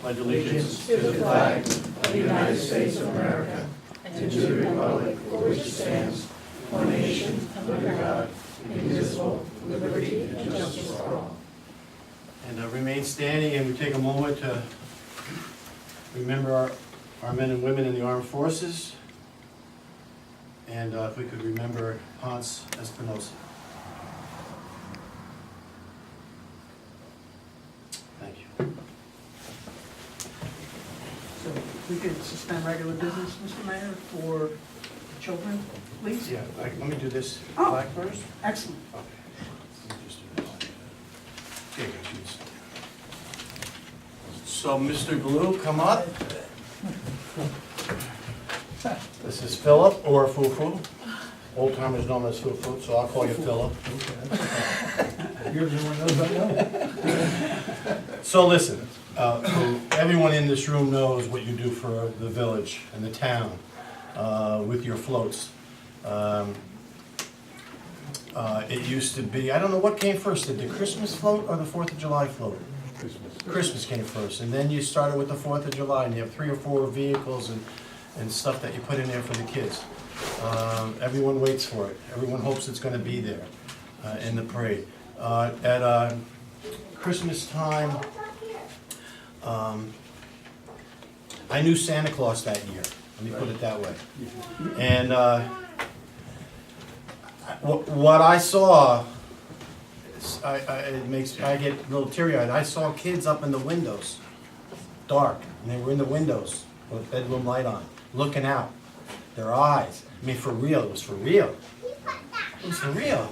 pledge allegiance to the flag of the United States of America and to the republic for which it stands, one nation, under God, indivisible, with liberty and justice for all. And remain standing, and we take a moment to remember our men and women in the armed forces. And if we could remember Hans Espinosa. Thank you. So we could suspend regular business, Mr. Mayor, for children, please? Yeah, let me do this Oh. black first. Excellent. Okay. Let me just do this. Here you go, Chief. So, Mr. Glue, come up. This is Philip, or Fufu. Old timers know him as Fufu, so I'll call you Philip. You're the one knows I know. So listen, everyone in this room knows what you do for the village and the town with your floats. It used to be, I don't know what came first, did the Christmas float or the 4th of July float? Christmas came first, and then you started with the 4th of July, and you have 3 or 4 vehicles and stuff that you put in there for the kids. Everyone waits for it. Everyone hopes it's going to be there in the parade. At Christmas time, I knew Santa Claus that year. Let me put it that way. And what I saw, I get a little teary-eyed. I saw kids up in the windows, dark, and they were in the windows with a bedroom light on, looking out. Their eyes. I mean, for real. It was for real. It was for real.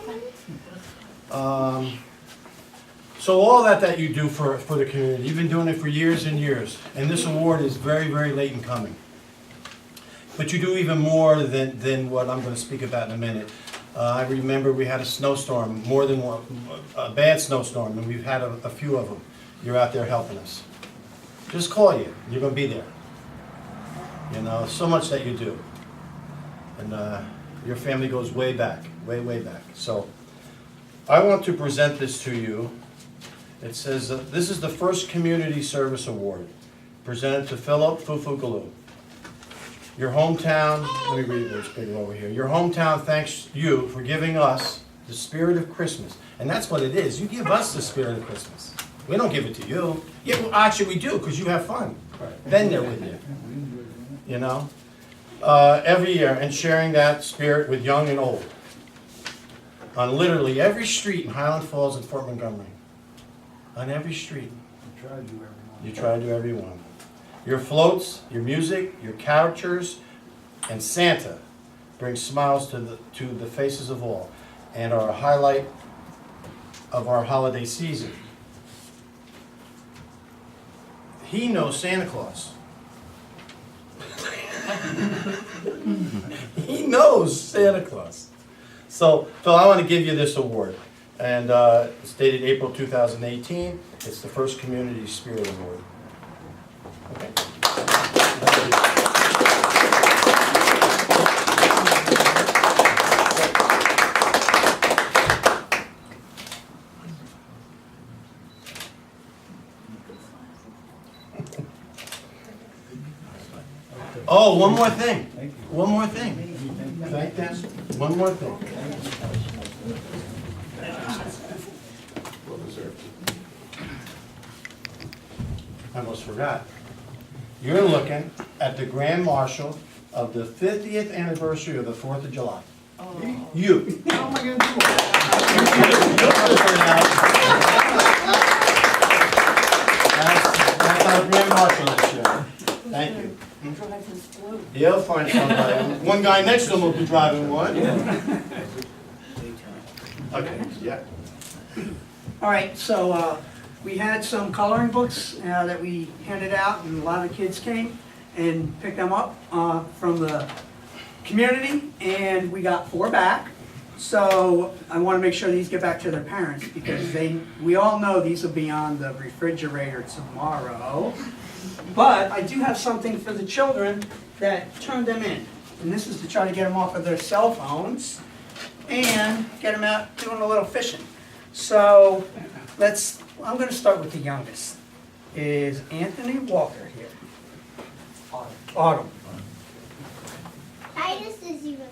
So all that you do for the community, you've been doing it for years and years, and this award is very, very late in coming. But you do even more than what I'm going to speak about in a minute. I remember we had a snowstorm, more than one, a bad snowstorm, and we've had a few of them. You're out there helping us. Just call you. You're going to be there. You know, so much that you do. And your family goes way back, way, way back. So I want to present this to you. It says, this is the first Community Service Award, presented to Philip Fufu Galoo. Your hometown, let me read this big over here. Your hometown thanks you for giving us the spirit of Christmas. And that's what it is. You give us the spirit of Christmas. We don't give it to you. Yeah, well, actually we do, because you have fun. Then they're with you. You know? Every year, and sharing that spirit with young and old. On literally every street in Highland Falls and Fort Montgomery. On every street. You try to do every one. Your floats, your music, your characters, and Santa bring smiles to the faces of all, and are a highlight of our holiday season. He knows Santa Claus. He knows Santa Claus. So, Phil, I want to give you this award. And it's dated April 2018. It's the first Community Spirit Award. Okay. Oh, one more thing. One more thing. Thank them. One more thing. I almost forgot. You're looking at the Grand Marshal of the 50th anniversary of the 4th of July. Oh. You. How am I going to do That's our Grand Marshal this year. Thank you. He'll find somebody. One guy next to him will be driving one. Okay, yeah. All right, so we had some coloring books that we handed out, and a lot of kids came and picked them up from the community, and we got 4 back. So I want to make sure these get back to their parents, because we all know these will be on the refrigerator tomorrow. But I do have something for the children that turned them in. And this is to try to get them off of their cell phones and get them out doing a little fishing. So I'm going to start with the youngest. is Anthony Walker here. Autumn. Titus is even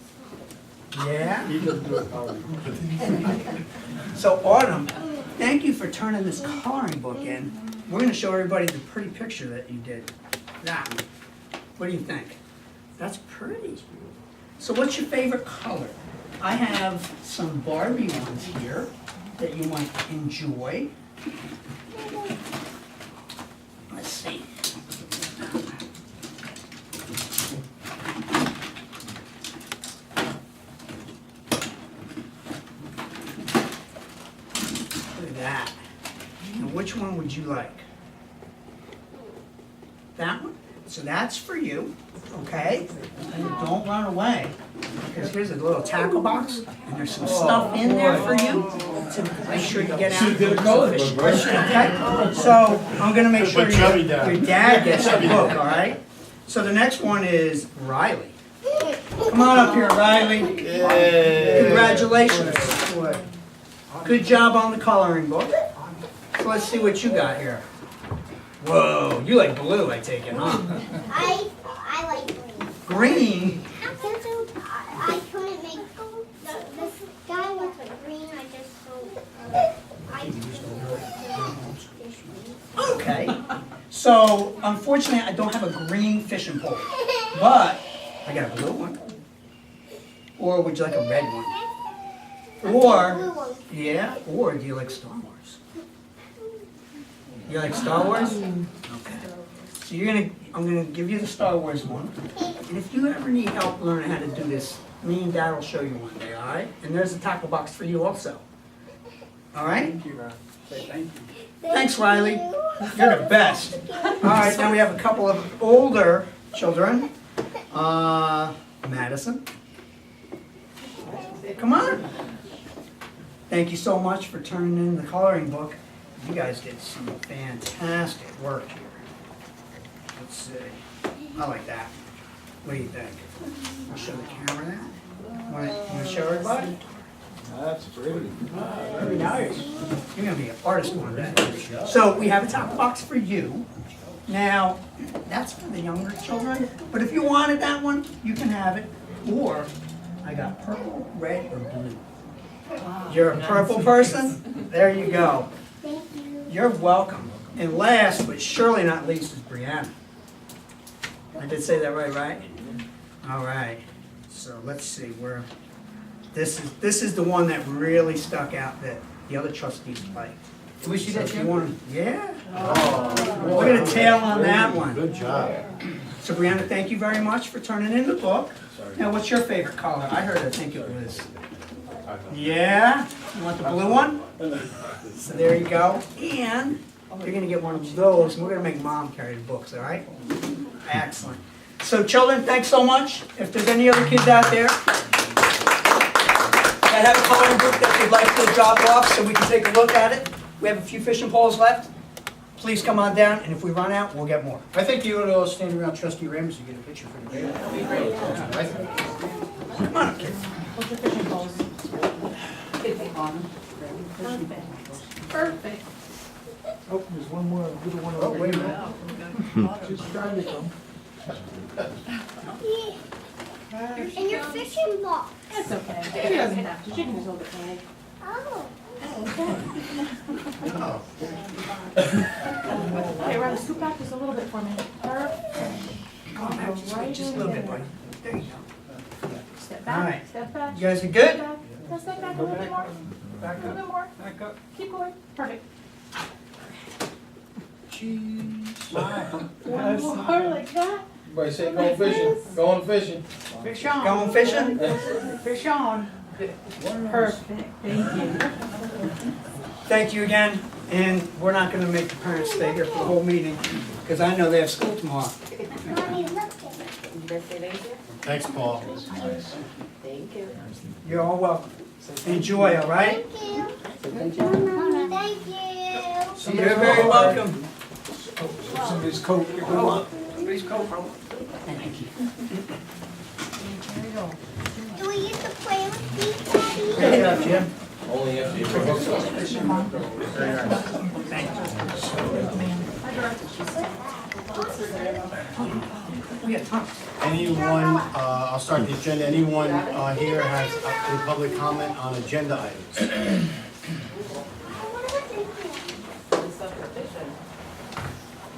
smaller. Yeah? He doesn't do it coloring. So Autumn, thank you for turning this coloring book in. We're gonna show everybody the pretty picture that you did. That one. What do you think? That's pretty. So what's your favorite color? I have some Barbie ones here that you might enjoy. Let's see. Look at that. And which one would you like? That one? So that's for you, okay? And don't run away, because here's a little tackle box, and there's some stuff in there for you to make sure you get out. Should get a coloring book, right? Okay, so I'm gonna make sure Put Chubby down. your dad gets the book, all right? So the next one is Riley. Come on up here, Riley. Congratulations. Good job on the coloring book. So let's see what you got here. Whoa, you like blue, I take it, huh? I like green. Green? I couldn't make this guy looks like green. I just so Okay. So unfortunately, I don't have a green fishing pole, but I got a blue one. Or would you like a red one? Or, blue one. yeah, or do you like Star Wars? You like Star Wars? Okay. So I'm gonna give you the Star Wars one. And if you ever need help learning how to do this, me and Dad will show you one day, all right? And there's a tackle box for you also. All right? Thank you, Ron. Say thank you. Thanks, Riley. You're the best. All right, now we have a couple of older children. Madison. Come on. Thank you so much for turning in the coloring book. You guys did some fantastic work here. Let's see. I like that. What do you think? I'll show the camera that. Want to show everybody? That's pretty. Very nice. You're gonna be an artist one day. So we have a top box for you. Now, that's for the younger children, but if you wanted that one, you can have it. Or, I got purple, red, or blue. You're a purple person? There you go. Thank you. You're welcome. And last, but surely not least, is Brianna. I did say that right? All right. So let's see where. This is the one that really stuck out that the other trustees liked. Can we see So that, if you Jim? want, yeah. Oh, Look at the tail on that one. Good job. So Brianna, thank you very much for turning in the book. Now, what's your favorite color? I heard, I think it was. Yeah? You want the blue one? So there you go. And you're gonna get one of those, and we're gonna make Mom carry the books, all right? Excellent. So children, thanks so much. If there's any other kids out there that have a coloring book that you'd like to drop off so we can take a look at it, we have a few fishing poles left. Please come on down, and if we run out, we'll get more. I think you ought to all stand around Trustee Ramsey and get a picture for the day. That'd be great. Come on up, kids. Perfect. Oh, there's one more little one Oh, over wait a here. minute. Just trying to come. And your fishing box. That's okay. She doesn't have to. She can just hold it for me. Oh. Okay, Riley, scoop back just a little bit for me. Perfect. Come on, Right just a in little bit, there. buddy. There you go. Step All back, right. step back. You guys are Step good? back. Now step back a little bit more. Back A little up, bit more. back up. Keep going. Perfect. Smile. One more like that. Everybody say going fishing, going fishing. Fish on. Going fishing? Fish on. Perfect. Thank you. Thank you again, and we're not gonna make the parents stay here for the whole meeting, because I know they have school tomorrow. Mommy, look at it. Thanks, Paul. You're all welcome. Enjoy, all right? Thank you. Thank you. You're very welcome. Somebody's coat. Somebody's coat. Thank you. Do we get to play with these, Daddy? There you go, Jim. Only if you. Thank you. We got tons. Anyone, I'll start the agenda, anyone here has a public comment on agenda items?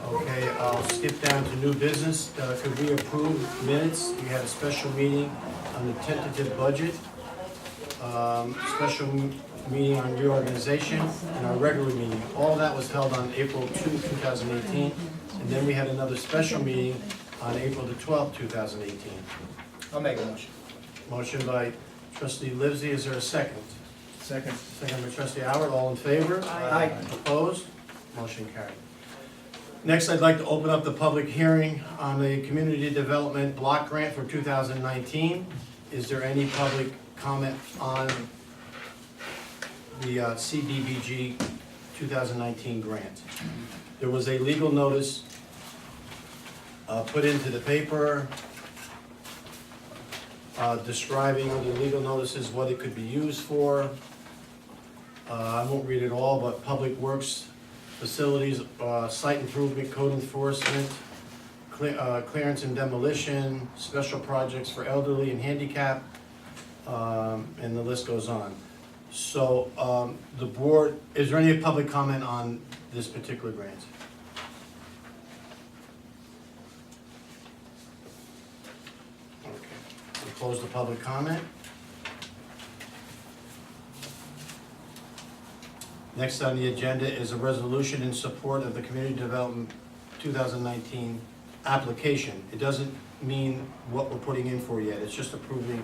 Okay, I'll skip down to new business. Could we approve minutes? We had a special meeting on the tentative budget, special meeting on reorganization, and our regular meeting. All that was held on April 2, 2018. And then we had another special meeting on April the 12th, 2018. I'll make a motion. Motion by trustee Livesey, is there a second? Second. Second by trustee Howard, all in favor? Aye. Opposed? Motion carried. Next, I'd like to open up the public hearing on the Community Development Block Grant for 2019. Is there any public comment on the CDBG 2019 grant? There was a legal notice put into the paper describing the legal notices, what it could be used for. I won't read it all, but public works, facilities, site improvement, code enforcement, clearance and demolition, special projects for elderly and handicap, and the list goes on. So the board, is there any public comment on this particular grant? Okay, we'll close the public comment. Next on the agenda is a resolution in support of the Community Development 2019 application. It doesn't mean what we're putting in for yet, it's just approving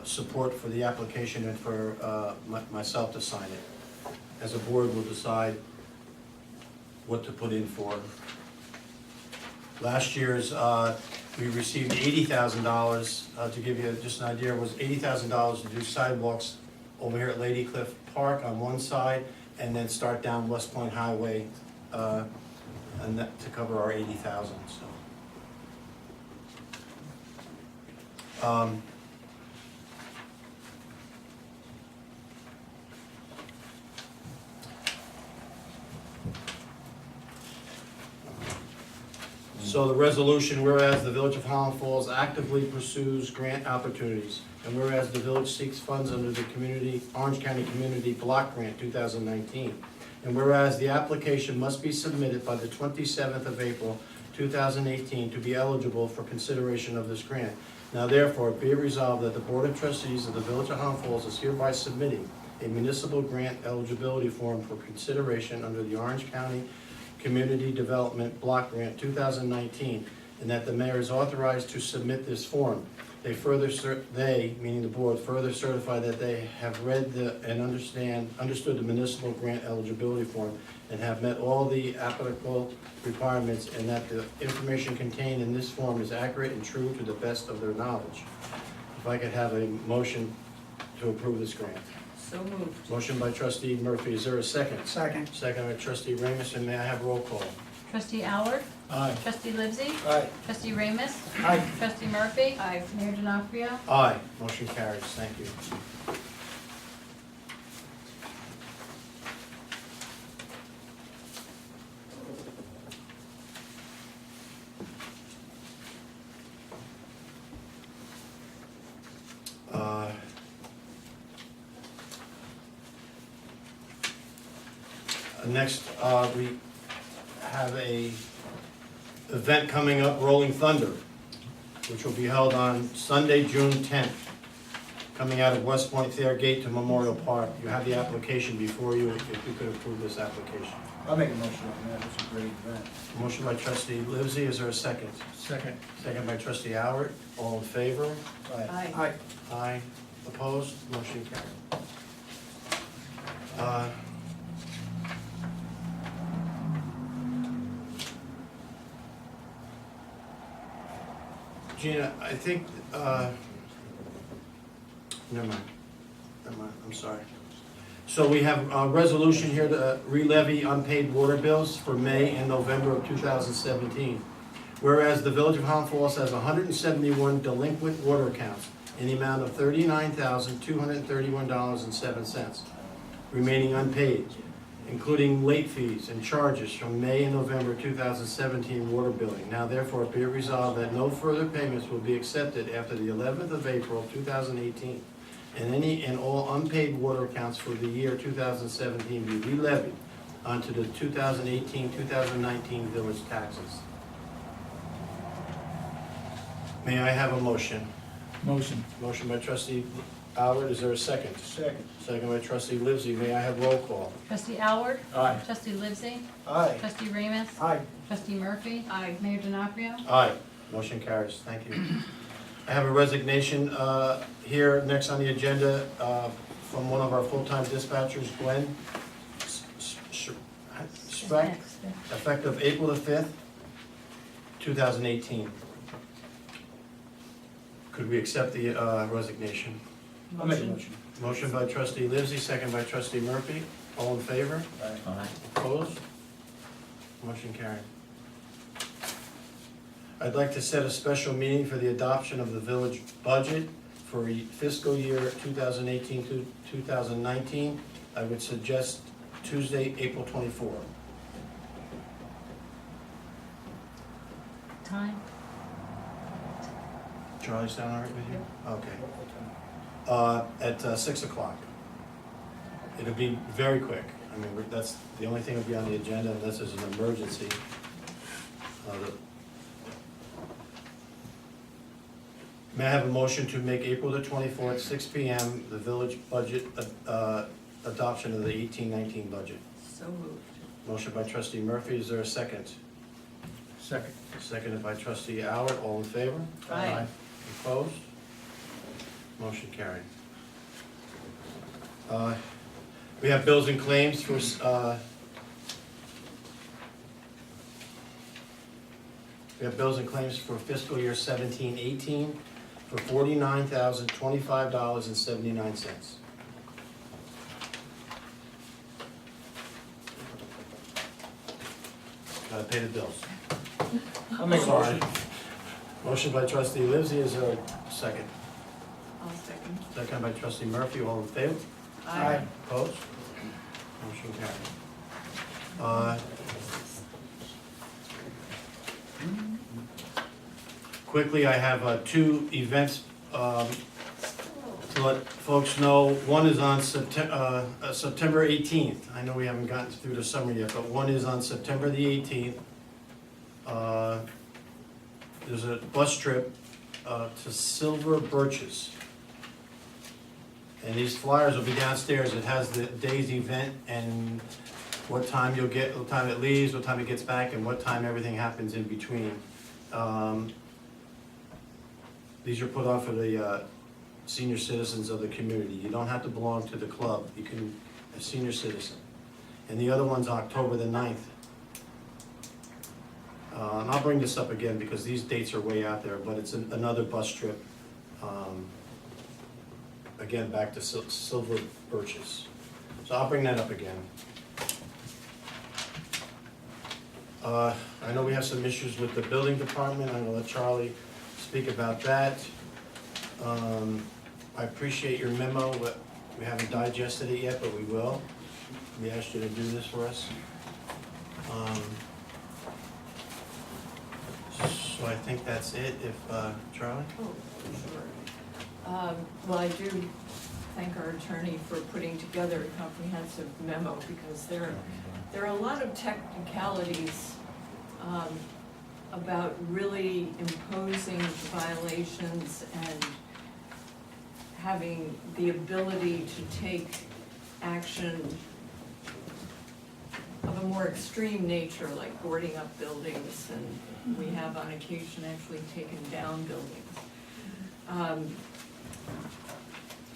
support for the application and for myself to sign it. As a board, we'll decide what to put in for. Last year's, we received $80,000, to give you just an idea, it was $80,000 to do sidewalks over here at Lady Cliff Park on one side, and then start down West Point Highway, and that, to cover our 80,000, so. So the resolution, whereas the Village of Highland Falls actively pursues grant opportunities, and whereas the village seeks funds under the Orange County Community Block Grant 2019, and whereas the application must be submitted by the 27th of April 2018 to be eligible for consideration of this grant. Now therefore, be it resolved that the Board of Trustees of the Village of Highland Falls is hereby submitting a municipal grant eligibility form for consideration under the Orange County Community Development Block Grant 2019, and that the mayor is authorized to submit this form. They, meaning the board, further certify that they have read and understood the municipal grant eligibility form and have met all the applicable requirements, and that the information contained in this form is accurate and true to the best of their knowledge. If I could have a motion to approve this grant. So moved. Motion by trustee Murphy, is there a second? Second. Second by trustee Ramus, and may I have roll call? Trustee Howard? Aye. Trustee Livesey? Aye. Trustee Ramus? Aye. Trustee Murphy? Aye. Mayor D'Onofrio? Aye, motion carries, thank you. Next, we have a event coming up, Rolling Thunder, which will be held on Sunday, June 10th, coming out of West Point Thayer Gate to Memorial Park. You have the application before you, if you could approve this application. I'll make a motion on that, it's a great event. Motion by trustee Livesey, is there a second? Second. Second by trustee Howard, all in favor? Aye. Aye. Aye. Opposed? Motion carried. Gina, I think, never mind, I'm sorry. So we have a resolution here to re-levy unpaid water bills for May and November of 2017. Whereas the Village of Highland Falls has 171 delinquent water accounts in the amount of $39,231.07 remaining unpaid. including late fees and charges from May and November 2017 water billing. Now therefore be it resolved that no further payments will be accepted after the 11th of April 2018, and any and all unpaid water accounts for the year 2017 be re-levied onto the 2018-2019 village taxes. May I have a motion? Motion. Motion by trustee Allard, is there a second? Second. Second by trustee Livesey, may I have roll call? Trustee Allard? Aye. Trustee Livesey? Aye. Trustee Ramus? Aye. Trustee Murphy? Aye. Mayor D'Onofrio? Aye. Motion carries, thank you. I have a resignation here, next on the agenda, from one of our full-time dispatchers, Gwen Speck, effective April the 5th, 2018. Could we accept the resignation? I'll make a motion. Motion by trustee Livesey, second by trustee Murphy. All in favor? Aye. Opposed? Motion carried. I'd like to set a special meeting for the adoption of the village budget for fiscal year 2018 to 2019. I would suggest Tuesday, April 24. Time? Charlie, sound all right with you? Okay. At 6 o'clock. It'll be very quick. I mean, that's the only thing that'll be on the agenda unless there's an emergency. May I have a motion to make April the 24th, 6 PM, the village budget adoption of the 18-19 budget? So moved. Motion by trustee Murphy, is there a second? Second. Seconded by trustee Allard, all in favor? Aye. Opposed? Motion carried. We have bills and claims for, we have bills and claims for fiscal year 17-18 for $49,025.79. Gotta pay the bills. I'll make a motion. Motion by trustee Livesey, is there a second? I'll second. Second by trustee Murphy, all in favor? Aye. Opposed? Motion carried. Quickly, I have two events to let folks know. One is on September 18th. I know we haven't gotten through the summer yet, but one is on September the 18th. There's a bus trip to Silver Birches. And these flyers will be downstairs. It has the day's event and what time you'll get, what time it leaves, what time it gets back, and what time everything happens in between. These are put on for the senior citizens of the community. You don't have to belong to the club. You can be a senior citizen. And the other one's October the 9th. And I'll bring this up again because these dates are way out there, but it's another bus trip. Again, back to Silver Birches. So I'll bring that up again. I know we have some issues with the building department. I'm gonna let Charlie speak about that. I appreciate your memo, but we haven't digested it yet, but we will. We asked you to do this for us. So I think that's it, if, Charlie? Oh, sure. Well, I do thank our attorney for putting together a comprehensive memo because there are a lot of technicalities about really imposing violations and having the ability to take action of a more extreme nature, like boarding up buildings, and we have on occasion actually taken down buildings.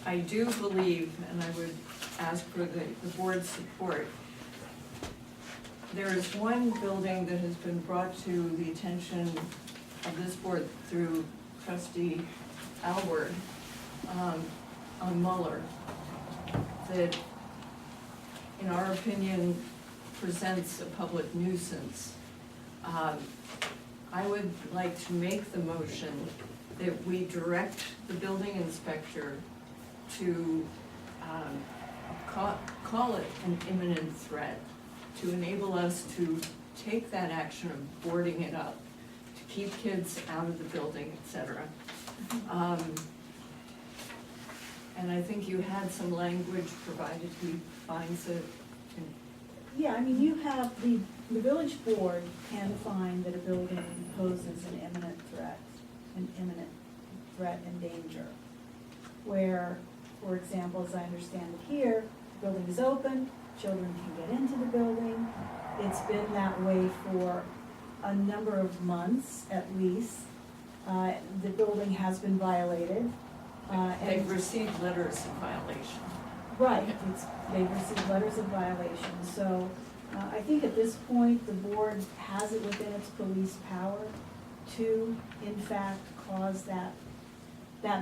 I do believe, and I would ask for the board's support, there is one building that has been brought to the attention of this board through trustee Alward, on Muller, that in our opinion presents a public nuisance. I would like to make the motion that we direct the building inspector to call it an imminent threat, to enable us to take that action of boarding it up, to keep kids out of the building, et cetera. And I think you had some language provided he finds it. Yeah, I mean, you have, the village board can find that a building poses an imminent threat and danger. Where, for example, as I understand it here, the building is open, children can get into the building. It's been that way for a number of months at least. The building has been violated. They've and received letters of violation. Right, they've received letters of violation, so I think at this point, the board has it within its police power to, in fact, cause that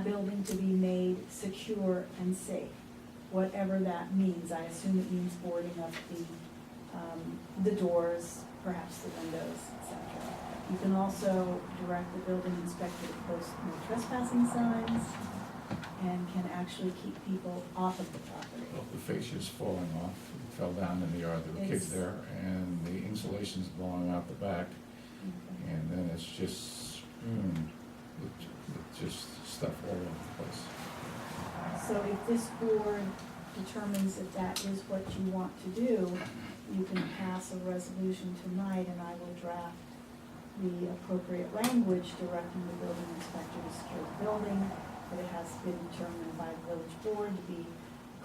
building to be made secure and safe, whatever that means. I assume it means boarding up the doors, perhaps the windows, etc. You can also direct the building inspector to post no trespassing signs, and can actually keep people off of the property. Well, the fascia's falling off, it fell down in the yard, there were kids It's- there, and the insulation's blowing out the back, Okay. and then it's just strewn with just stuff all over the place. So if this board determines that that is what you want to do, you can pass a resolution tonight, and I will draft the appropriate language directing the building inspector to secure the building, that it has been determined by the village board to be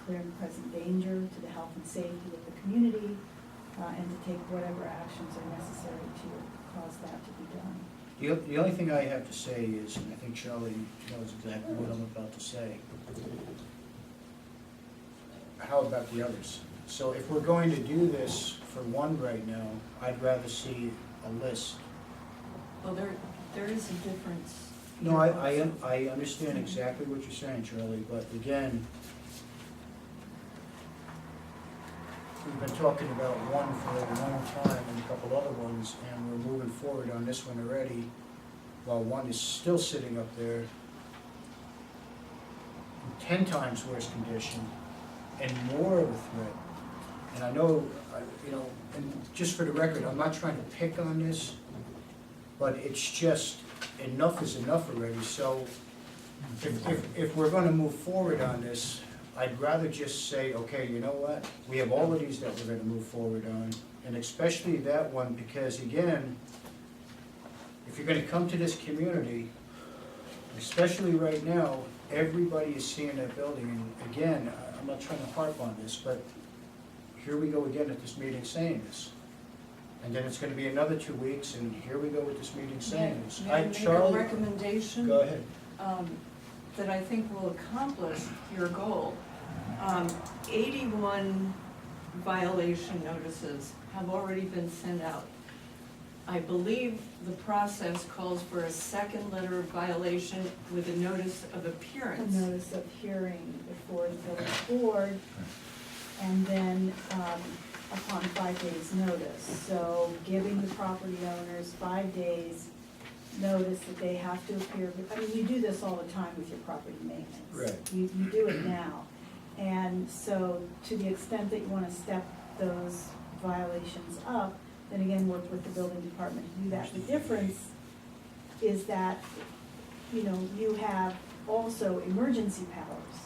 clear and present danger to the health and safety of the community, and to take whatever actions are necessary to cause that to be done. The only thing I have to say is, and I think Charlie knows exactly what I'm about to say. How about the others? So if we're going to do this for one right now, I'd rather see a list. Well, there is a difference. No, I understand exactly what you're saying, Charlie, but again, we've been talking about one for a long time and a couple other ones, and we're moving forward on this one already, while one is still sitting up there in 10 times worse condition and more of a threat. And I know, and just for the record, I'm not trying to pick on this, but it's just, enough is enough already. So if we're gonna move forward on this, I'd rather just say, okay, you know what? We have all of these that we're gonna move forward on, and especially that one, because again, if you're gonna come to this community, especially right now, everybody is seeing that building, and again, I'm not trying to harp on this, but here we go again at this meeting saying this. And then it's gonna be another 2 weeks, and here we go with this meeting saying this. May I make a Charlie, recommendation? go ahead. That I think will accomplish your goal. 81 violation notices have already been sent out. I believe the process calls for a second letter of violation with a notice of A appearance. notice of hearing before the village board, and then upon 5 days' notice. So giving the property owners 5 days' notice that they have to appear, I mean, you do this all the time with your property maintenance. Right. You do it now. And so to the extent that you want to step those violations up, then again, work with the building department to do that. The difference is that, you have also emergency powers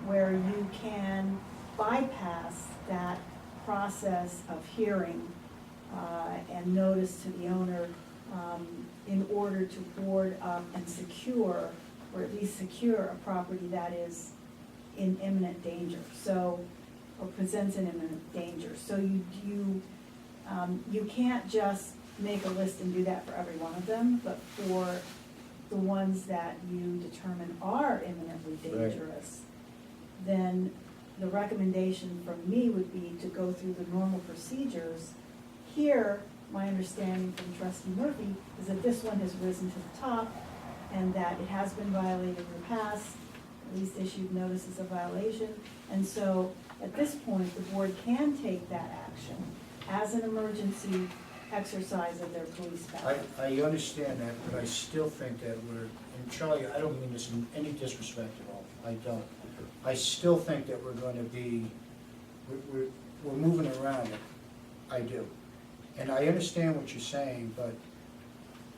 where you can bypass that process of hearing and notice to the owner in order to board up and secure, or at least secure a property that is in imminent danger, or presents an imminent danger. So you can't just make a list and do that for every one of them, but for the ones that you determine are imminently Right. dangerous, then the recommendation from me would be to go through the normal procedures. Here, my understanding from Trustee Murphy is that this one has risen to the top, and that it has been violated in the past, at least issued notices of violation. And so, at this point, the board can take that action as an emergency exercise of their police power. I understand that, but I still think that and Charlie, I don't mean this in any disrespect at all, I don't. I still think that we're gonna be, we're moving around it, I do. And I understand what you're saying, but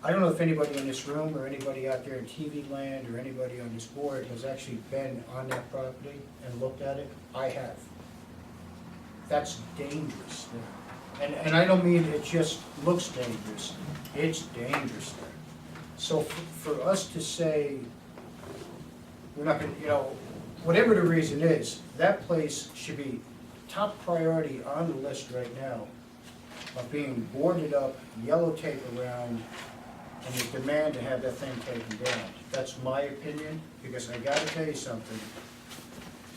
I don't know if anybody in this room or anybody out there in TV land or anybody on this board has actually been on that property and looked at it. I have. That's dangerous there. And I don't mean it just looks dangerous, it's dangerous there. So for us to say, we're not gonna, you know, whatever the reason is, that place should be top priority on the list right now of being boarded up, yellow tape around, and the demand to have that thing taken down. That's my opinion, because I gotta tell you something.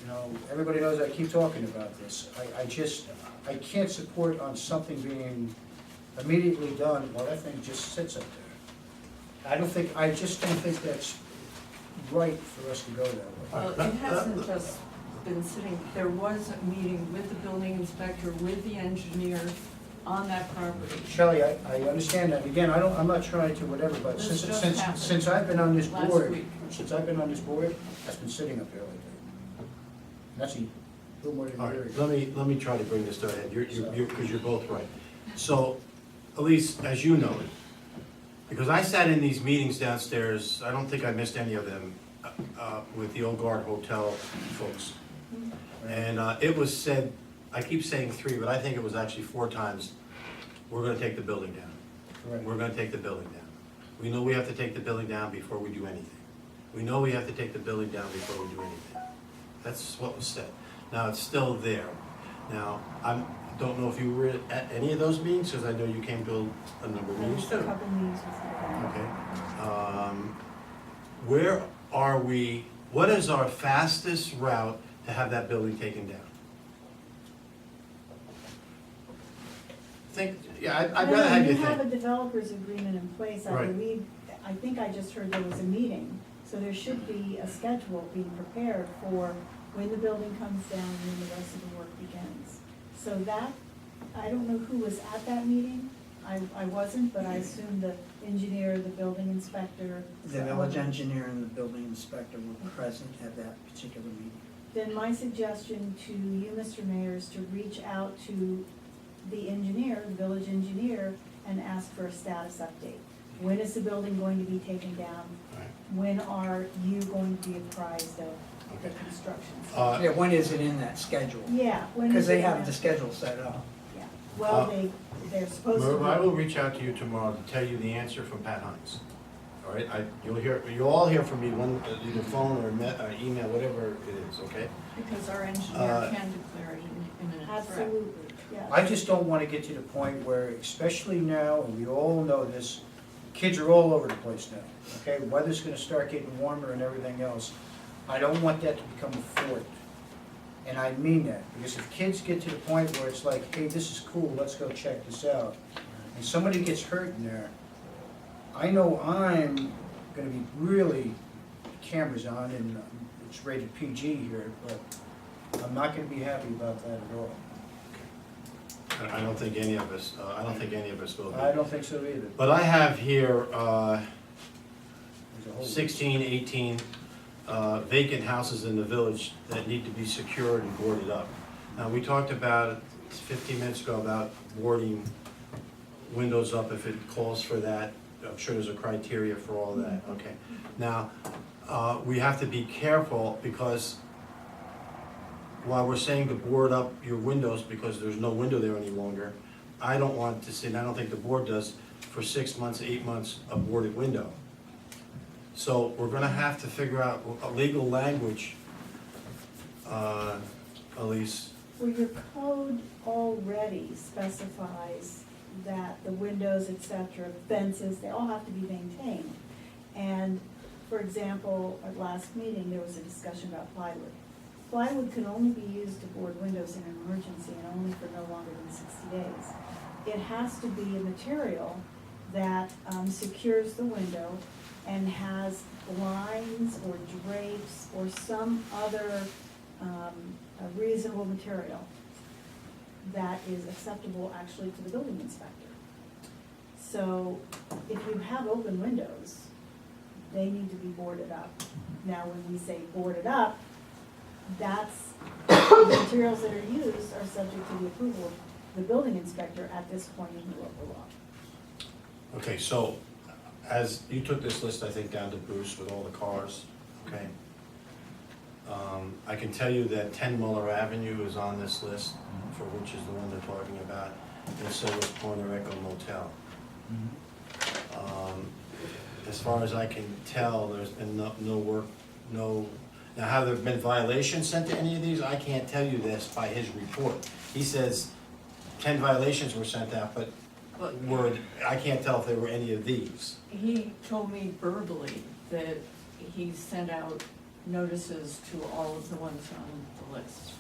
You know, everybody knows I keep talking about this. I can't support on something being immediately done while that thing just sits up there. I just don't think that's right for us to go that way. Well, it hasn't just been sitting, there was a meeting with the building inspector, with the engineer on that property. Shelley, I understand that. Again, I'm not trying to whatever, but This just happened since I've been on this last board, week. that's been sitting up there like that. And that's a little more than All a year right, ago. let me try to bring this to a head, because you're both right. So, Elise, as you know, because I sat in these meetings downstairs, I don't think I missed any of them, with the Old Guard Hotel folks. And it was said, I keep saying 3, but I think it was actually 4 times, we're gonna take the building down. Correct. We're gonna take the building down. We know we have to take the building down before we do anything. We know we have to take the building down before we do anything. That's what was said. Now, it's still there. Now, I don't know if you were at any of those meetings, because I know you came to a number of There meetings was too. a couple meetings with them. Okay. Where are we, what is our fastest route to have that building taken down? I'd rather have you You have a think. developer's agreement in place, I Right. believe, I think I just heard there was a meeting. So there should be a schedule being prepared for when the building comes down and when the rest of the work begins. So that, I don't know who was at that meeting, I wasn't, but I assume the engineer, the building inspector. The village engineer and the building inspector were present at that particular meeting. Then my suggestion to you, Mr. Mayor, is to reach out to the engineer, the village engineer, and ask for a status update. When is the building going to be taken down? Right. When are you going to be apprised of the Okay. construction? Yeah, when is it in that schedule? Yeah, when is Because they it have in the that- schedule set up. Yeah, well, they're supposed to. Merv, I will reach out to you tomorrow to tell you the answer from Pat Hines. All right, you'll all hear from me, one, either phone or email, whatever it is, okay? Because our engineer can declare it an imminent threat. Absolutely, yes. I just don't wanna get to the point where, especially now, and we all know this, kids are all over the place now, okay? Weather's gonna start getting warmer and everything else. I don't want that to become a fort. And I mean that, because if kids get to the point where it's like, hey, this is cool, let's go check this out, and somebody gets hurt in there, I know I'm gonna be really, cameras on, and it's rated PG here, but I'm not gonna be happy about that at all. I don't think any of us, will be. I don't think so either. But I have here, There's a whole- 16, 18 vacant houses in the village that need to be secured and boarded up. Now, we talked about, 15 minutes ago, about boarding windows up if it calls for that. I'm sure there's a criteria for all that, okay. Now, we have to be careful, because while we're saying to board up your windows because there's no window there any longer, I don't want to see, and I don't think the board does, for 6 months, 8 months, a boarded window. So we're gonna have to figure out a legal language, Elise. Well, your code already specifies that the windows, et cetera, fences, they all have to be maintained. And, for example, at last meeting, there was a discussion about plywood. Plywood can only be used to board windows in an emergency and only for no longer than 60 days. It has to be a material that secures the window and has blinds or drapes or some other a reasonable material that is acceptable actually to the building inspector. So if you have open windows, they need to be boarded up. Now, when we say boarded up, that's, the materials that are used are subject to the approval of the building inspector at this point in the local law. Okay, so, as you took this list, I think, down to Bruce with all the cars, okay? I can tell you that 10 Muller Avenue is on this list, for which is the one they're talking about, and so is Corner Echo Motel. As far as I can tell, there's been no work, now have there been violations sent to any of these? I can't tell you this by his report. He says 10 violations were sent out, but But I can't tell if there were any of these. he told me verbally that he sent out notices to all of the ones on the list.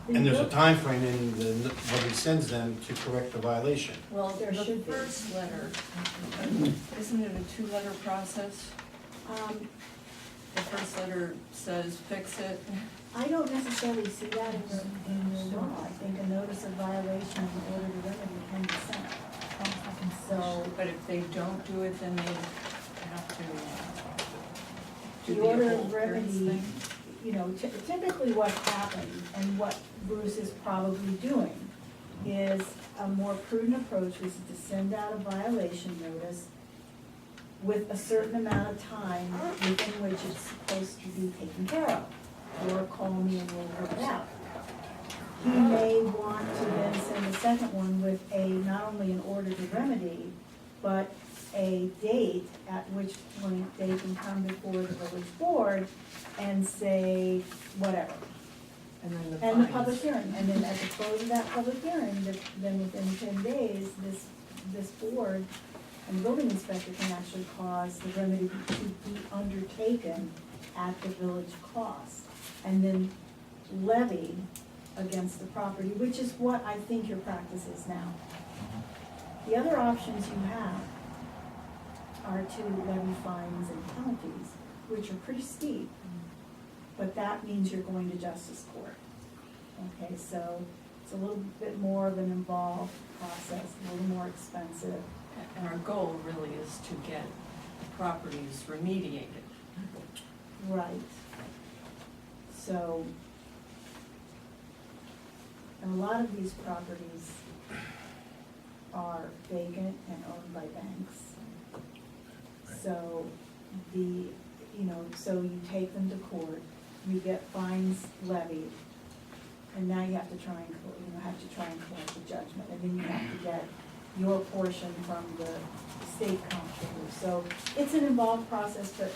And there's a time frame in what he sends them to correct the violation. Well, There the should be. first letter, isn't it a two-letter process? The first letter says fix it. I don't necessarily see that in the law. I think a notice of violation in order to remedy can be sent. So, But if they don't do it, then they have to do the the order whole of appearance remedy, thing. you know, typically what happens and what Bruce is probably doing is a more prudent approach is to send out a violation notice with a certain amount of time within which it's supposed to be taken care of, or call me and we'll work it out. He may want to then send a second one with not only an order to remedy, but a date at which point they can come before the village board and say whatever. And then the And the fines. public hearing, and then at the close of that public hearing, then within 10 days, this board and the building inspector can actually cause the remedy to be undertaken at the village cost, and then levy against the property, which is what I think your practice is now. The other options you have are to levy fines and penalties, which are pretty steep, but that means you're going to justice court. Okay, so it's a little bit more of an involved process, a little more expensive. And our goal really is to get properties remediated. Right. So, and a lot of these properties are vacant and owned by banks. So so you take them to court, you get fines levied, and now you have to try and collect the judgment, and then you have to get your portion from the state comptroller. So it's an involved process, but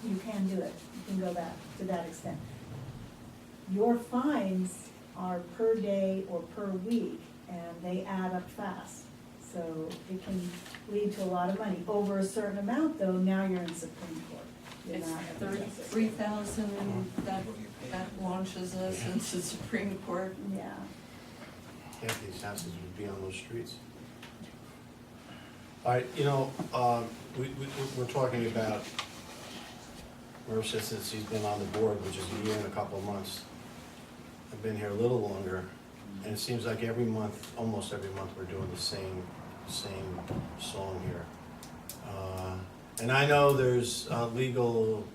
you can do it, you can go back to that extent. Your fines are per day or per week, and they add up fast. So it can lead to a lot of money. Over a certain amount, though, now you're in Supreme Court. You're It's not in justice. 33,000, and that launches us into Supreme Court. Yeah. Half these houses would be on those streets. All right, we're talking about Marcia since he's been on the board, which is a year and a couple of months. I've been here a little longer, and it seems like almost every month, we're doing the same song here. And I know there's legal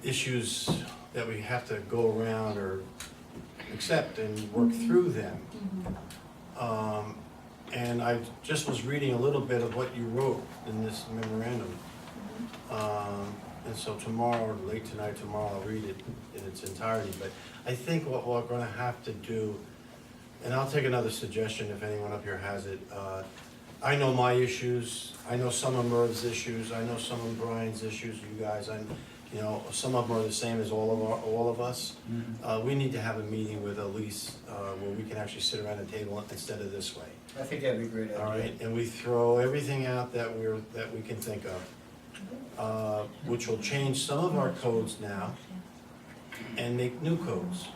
issues that we have to go around or accept and work through them. And I just was reading a little bit of what you wrote in this memorandum. And so tomorrow, late tonight, I'll read it in its entirety. But I think what we're gonna have to do, and I'll take another suggestion if anyone up here has it. I know my issues, I know some of Merv's issues, I know some of Brian's issues, you guys, some of them are the same as all of us. We need to have a meeting with Elise, where we can actually sit around the table instead of this way. I think that'd be a great idea. All right, and we throw everything out that we can think of, which will change some of our codes now and make new codes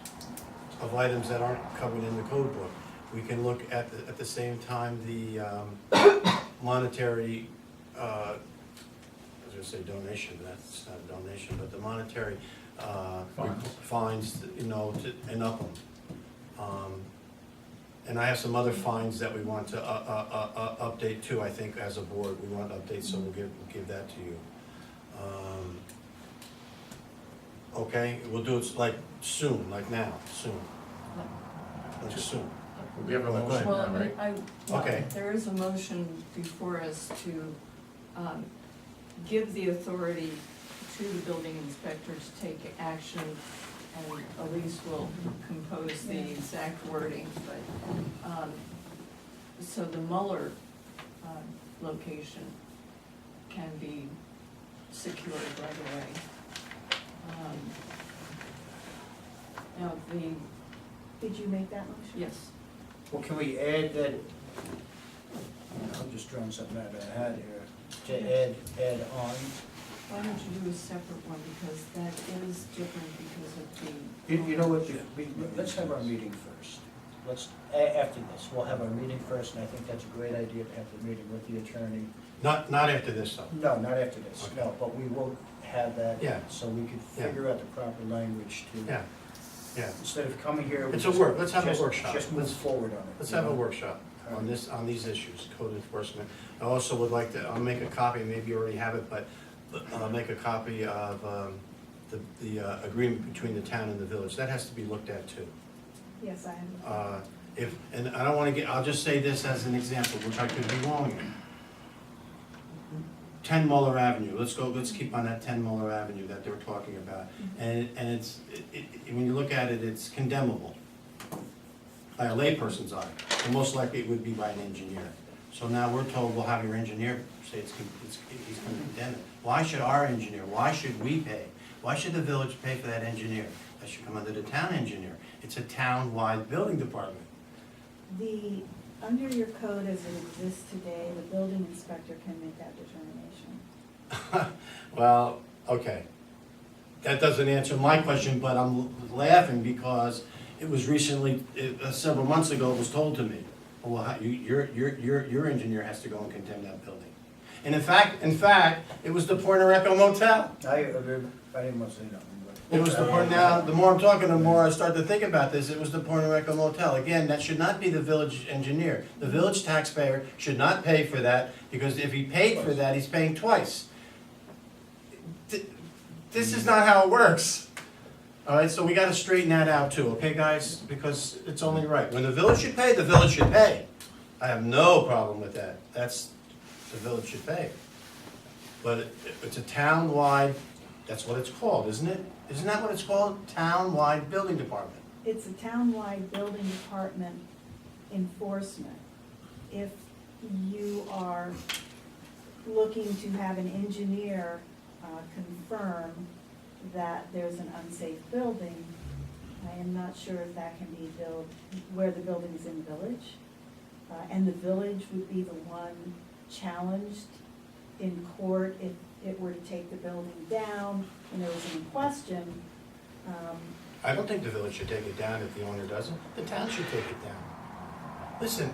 of items that aren't covered in the code book. We can look at the same time the monetary, I was gonna say donation, but that's not a donation, but the monetary fines, and up them. And I have some other fines that we want to update too, I think, as a board. We want to update, so we'll give that to you. okay? We'll do it like soon, like now, soon. Like soon. We have a Go ahead. motion Well, now, right? Okay. there is a motion before us to give the authority to the building inspector to take action, and Elise will compose the exact wording, but, so the Muller location can be secured right away. Now, Did you make that motion? yes, Well, can we add that, I'm just throwing something out of my hat here, to add on? why don't you do a separate one, because that is different because of the. You know what, let's have our meeting first. After this, we'll have our meeting first, and I think that's a great idea to have the meeting with the attorney. Not after this, though. No, not after this, Okay. no, but we will have that. Yeah. So we could Yeah. figure out the proper language to. Yeah, yeah. Instead of coming here. we It's a just- work, let's have a just- workshop. Just move forward on it. Let's have a workshop on this, on these issues, code enforcement. I also would like to, I'll make a copy, maybe you already have it, but I'll make a copy of the agreement between the town and the village. That has to be looked at too. Yes, I am. And I don't wanna I'll just say this as an example, which I could be wrong in. 10 Muller Avenue, let's keep on that 10 Muller Avenue that they were talking about. And when you look at it, it's condemnable by a layperson's eye, and most likely it would be by an engineer. So now we're told we'll have your engineer say he's gonna condemn it. Why should our engineer, why should we pay? Why should the village pay for that engineer? That should come under the town engineer. It's a town-wide building department. Under your code as it exists today, the building inspector can make that determination. Well, okay. That doesn't answer my question, but I'm laughing because it was recently, several months ago, it was told to me, well, your engineer has to go and condemn that building. And in fact, it was the Porter Echo Motel. I didn't want to say nothing, but. It was now, the more I'm talking, the more I start to think about this, it was the Porter Echo Motel. Again, that should not be the village engineer. The village taxpayer should not pay for that, because if he paid for that, he's paying twice. This is not how it works. All right, so we gotta straighten that out too, okay, guys? Because it's only right. When the village should pay, the village should pay. I have no problem with that. The village should pay. But it's a town-wide, that's what it's called, isn't it? Isn't that what it's called? Town-wide building department. It's a town-wide building department enforcement. If you are looking to have an engineer confirm that there's an unsafe building, I am not sure if that can be built where the building is in the village. And the village would be the one challenged in court if it were to take the building down and there was any question. I don't think the village should take it down if the owner doesn't. The town should take it down. Listen,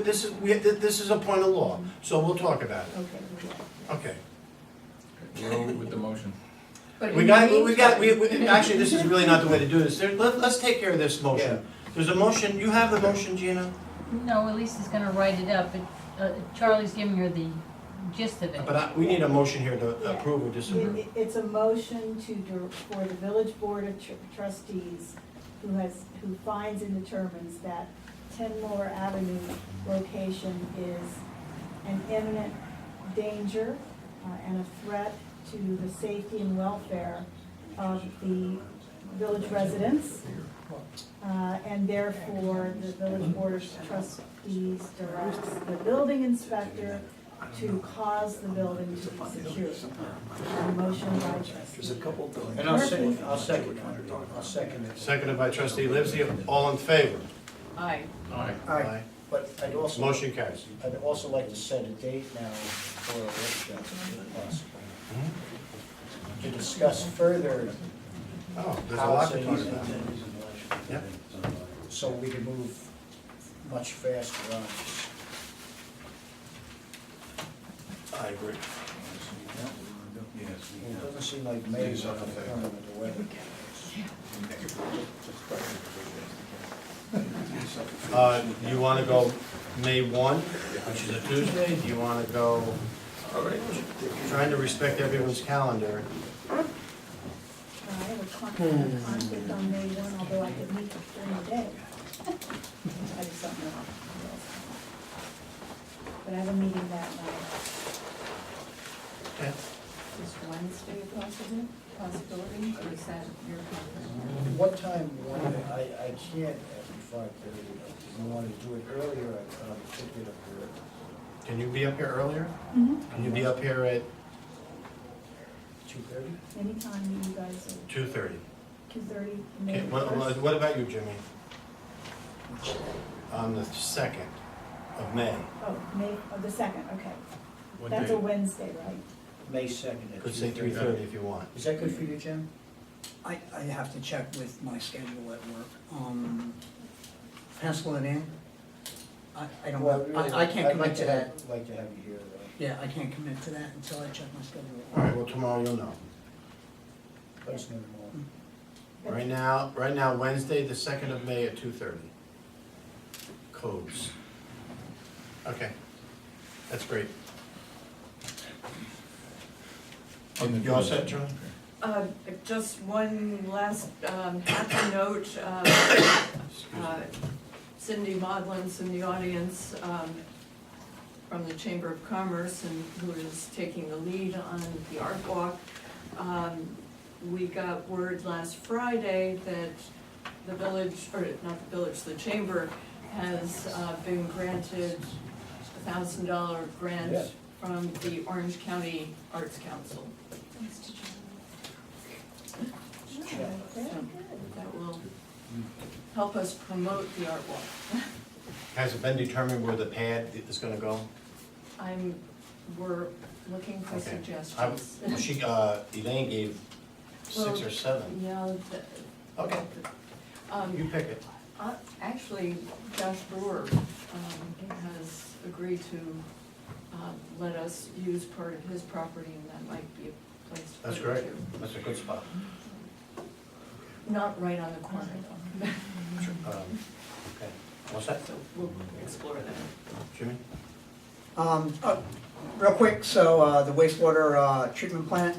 this is a point of law, so we'll talk about it. Okay, we will. Okay. Go with the motion. but We in got, the we got, meantime- actually, this is really not the way to do this. Let's take care of this motion. There's a motion, you have the motion, Gina? No, Elise is gonna write it up, but Charlie's giving her the gist of it. But we need a motion here to Yeah. approve or disapprove. It's a motion for the village board of trustees who finds and determines that 10 Muller Avenue location is an imminent danger and a threat to the safety and welfare of the village residents. And therefore, the village board of trustees directs the building inspector to cause the building to be secured. A motion by trustee. And I'll second it. Seconded by trustee Livesey, all in favor? Aye. Aye. Aye. But I'd also. Motion carries. I'd also like to set a date now for a workshop, if possible, to discuss further Oh, there's a lot to talk policies, about. Yep. so we can move much faster on. I agree. It doesn't seem like May is going to come with the weather. Do you wanna go May 1, which is a Tuesday? Do you wanna go, trying to respect everyone's calendar? I have a conflict on May 1, although I could meet during the day. I just don't know. But I have a meeting that night. Okay. Is Wednesday a possibility, or is that your preference? What time, I can't after 5:30, I want to do it earlier, I could get up here. Can you be up here earlier? Can you be up here at 2:30? Anytime you guys 2:30? are 2:30, May Okay, 1st. what about you, Jimmy? On the 2nd of May. Oh, May, the 2nd, okay. What That's day? a Wednesday, right? May 2nd at Could say 2:30. 3:30 if you want. Is that good for you, Jim? I have to check with my schedule at work. Pencil it in. I don't, I can't commit to that. I'd like to have you here, though. Yeah, I can't commit to that until I check my schedule. All right, well, tomorrow you'll know. Let us know tomorrow. Right now, Wednesday, the 2nd of May at 2:30. Codes. Okay, that's great. You all set, John? Just one last happy note. Cindy Modlin's in the audience from the Chamber of Commerce, and who is taking the lead on the art walk. We got word last Friday that the village, or not the village, the chamber has been granted a $1,000 grant Yeah. from the Orange County Arts Council. Yeah. So that will help us promote the art walk. Has it been determined where the pad is gonna go? We're looking for Okay. suggestions. Elaine gave 6 or 7. Yeah. Okay, Um, you pick it. Actually, Josh Brewer has agreed to let us use part of his property, and that might be a place to That's put it great. too. That's a good spot. Not right on the corner though. Okay, what's that? So we'll explore that. Jimmy? Real quick, so the wastewater treatment plant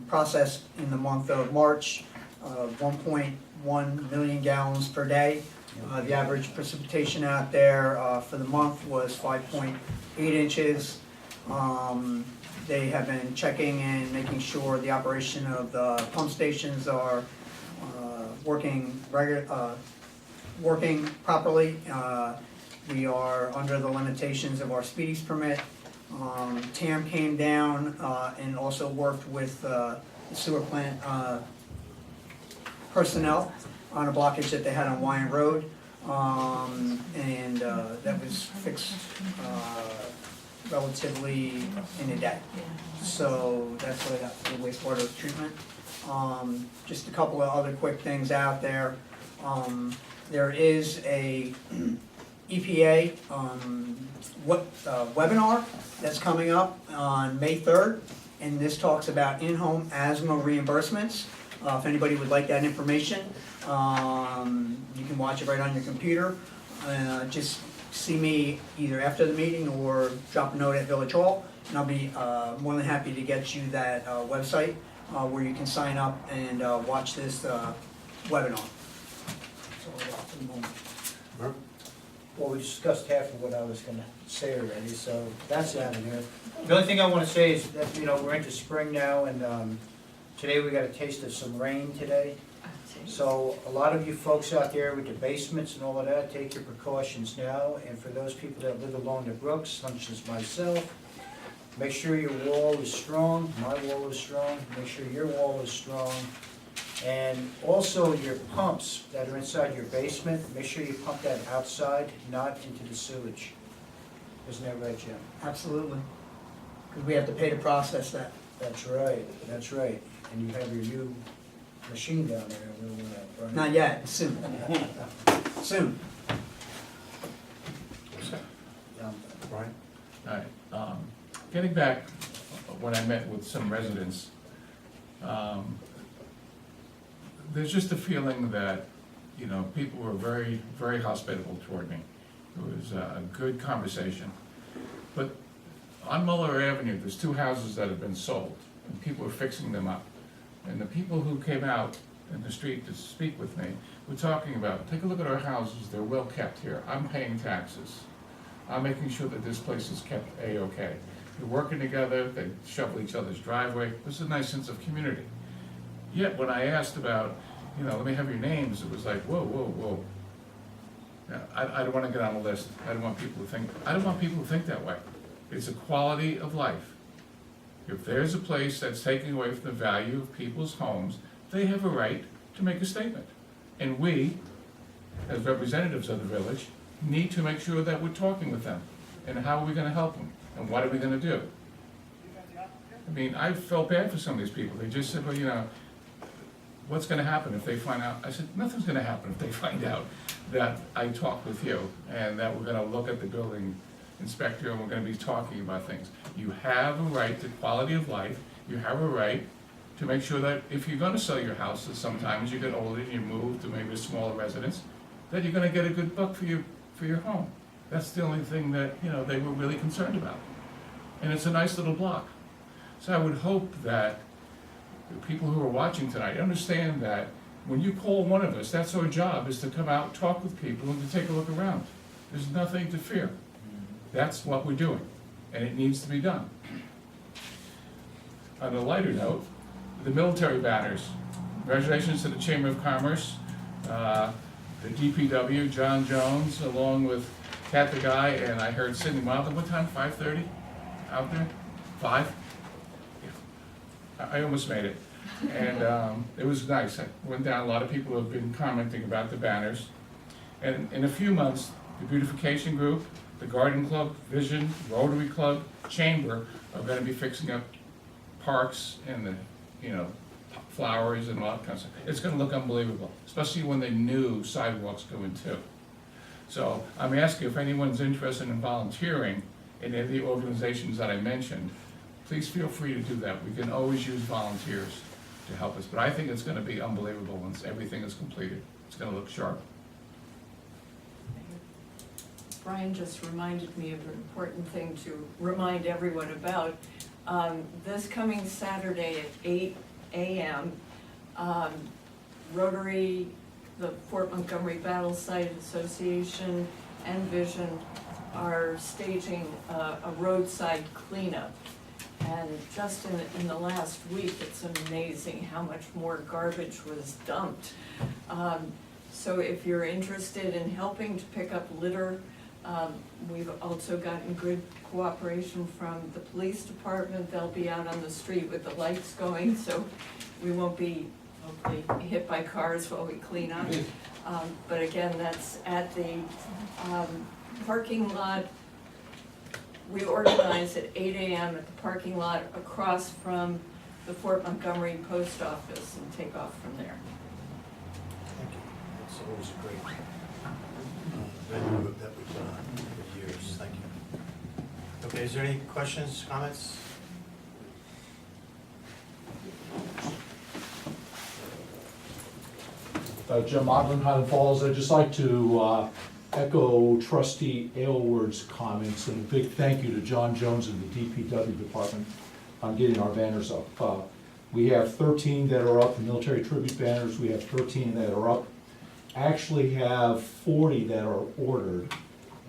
processed in the month of March, 1.1 million gallons per day. The average precipitation out there for the month was 5.8 inches. They have been checking and making sure the operation of the pump stations are working properly. We are under the limitations of our speedies permit. TAM came down and also worked with the sewer plant personnel on a blockage that they had on Wyan Road. And that was fixed relatively in a day. So that's what I got for the wastewater treatment. Just a couple of other quick things out there. There is a EPA webinar that's coming up on May 3rd, and this talks about in-home asthma reimbursements. If anybody would like that information, you can watch it right on your computer. Just see me either after the meeting or drop a note at Village Hall, and I'll be more than happy to get you that website where you can sign up and watch this webinar. So for the moment. Well, we discussed half of what I was gonna say already, so that's out of here. The only thing I wanna say is that, we're into spring now, and today we got a taste of some rain today. So a lot of you folks out there with the basements and all of that, take your precautions now. And for those people that live along the brooks, such as myself, make sure your wall is strong, my wall is strong, make sure your wall is strong. And also your pumps that are inside your basement, make sure you pump that outside, not into the sewage. Isn't that right, Jim? Absolutely. Because we have to pay to process that. That's right, that's right. And you have your new machine down there, right? Not yet, soon. Soon. Yeah. Brian? All right, getting back, when I met with some residents, there's just a feeling that, people were very, very hospitable toward me. It was a good conversation. But on Muller Avenue, there's 2 houses that have been sold, and people are fixing them up. And the people who came out in the street to speak with me were talking about, take a look at our houses, they're well kept here. I'm paying taxes. I'm making sure that this place is kept A-okay. They're working together, they shovel each other's driveway. There's a nice sense of community. Yet when I asked about, let me have your names, it was like, whoa, whoa, whoa. Now, I don't wanna get on the list. I don't want people to think that way. It's a quality of life. If there's a place that's taking away from the value of people's homes, they have a right to make a statement. And we, as representatives of the village, need to make sure that we're talking with them. And how are we gonna help them? And what are we gonna do? I mean, I felt bad for some of these people. They just said, well, what's gonna happen if they find out? I said, nothing's gonna happen if they find out that I talked with you and that we're gonna look at the building inspector and we're gonna be talking about things. You have a right to quality of life. You have a right to make sure that if you're gonna sell your house, and sometimes you get older and you move to maybe a smaller residence, that you're gonna get a good buck for your home. That's the only thing that, they were really concerned about. And it's a nice little block. So I would hope that the people who are watching tonight understand that when you call one of us, that's our job, is to come out, talk with people, and to take a look around. There's nothing to fear. That's what we're doing, and it needs to be done. On a lighter note, the military banners. Congratulations to the Chamber of Commerce, the DPW, John Jones, along with Kat the Guy, and I heard Sidney Marlin. What time, 5:30 out there? 5? I almost made it. And it was nice. I went down, a lot of people have been commenting about the banners. And in a few months, the Beautification Group, the Garden Club, Vision, Rotary Club, Chamber are gonna be fixing up parks and the, flowers and all that kind of stuff. It's gonna look unbelievable, especially when the new sidewalks go in too. So I'm asking if anyone's interested in volunteering in any of the organizations that I mentioned, please feel free to do that. We can always use volunteers to help us, but I think it's gonna be unbelievable once everything is completed. It's gonna look sharp. Brian just reminded me of an important thing to remind everyone about. This coming Saturday at 8 a.m., Rotary, the Fort Montgomery Battle Site Association, and Vision are staging a roadside cleanup. And just in the last week, it's amazing how much more garbage was dumped. So if you're interested in helping to pick up litter, we've also gotten good cooperation from the police department. They'll be out on the street with the lights going, so we won't be hopefully hit by cars while we clean up. But again, that's at the parking lot. We organize at 8 a.m. at the parking lot across from the Fort Montgomery Post Office and take off from there. Thank you. It's always a great venue that we've done for years. Thank you. Okay, is there any questions, comments? Jim Modlin, Highland Falls. I'd just like to echo Trustee Aylward's comments and a big thank you to John Jones and the DPW department on getting our banners up. We have 13 that are up, the military tribute banners. We have 13 that are up. Actually have 40 that are ordered,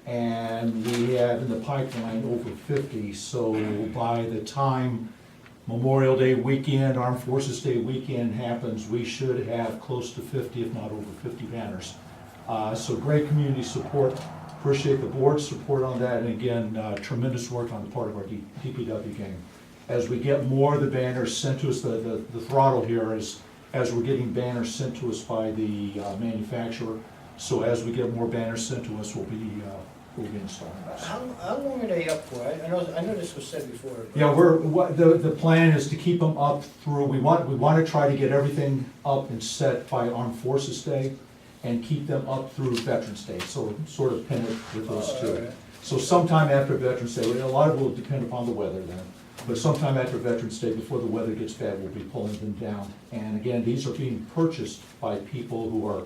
and we have in the pipeline over 50. So by the time Memorial Day weekend, Armed Forces Day weekend happens, we should have close to 50, if not over 50 banners. So great community support. Appreciate the board's support on that, and again, tremendous work on the part of our DPW gang. As we get more of the banners sent to us, the throttle here is as we're getting banners sent to us by the manufacturer. So as we get more banners sent to us, we'll be installing those. How long are they up for? I know this was said before. but- Yeah, the plan is to keep them up through, we want to try to get everything up and set by Armed Forces Day and keep them up through Veterans Day, so sort of pin it with those Oh, two. alright. So sometime after Veterans Day, a lot of it will depend upon the weather then, but sometime after Veterans Day, before the weather gets bad, we'll be pulling them down. And again, these are being purchased by people who are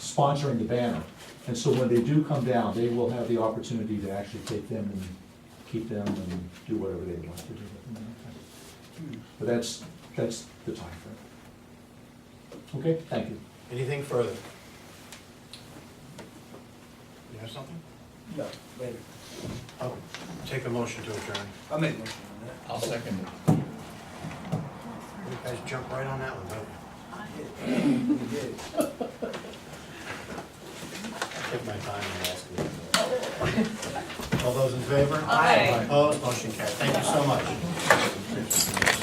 sponsoring the banner. And so when they do come down, they will have the opportunity to actually take them and keep them and do whatever they want to do with them. But that's That's the time frame. Okay, thank you. Anything further? You have something? No, later. I'll take a motion to adjourn. I'll make a motion on that. I'll second it. You guys jump right on that one, don't you? We did. Take my time and ask you. All those in favor? Aye. Opposed, motion carried. Thank you so much.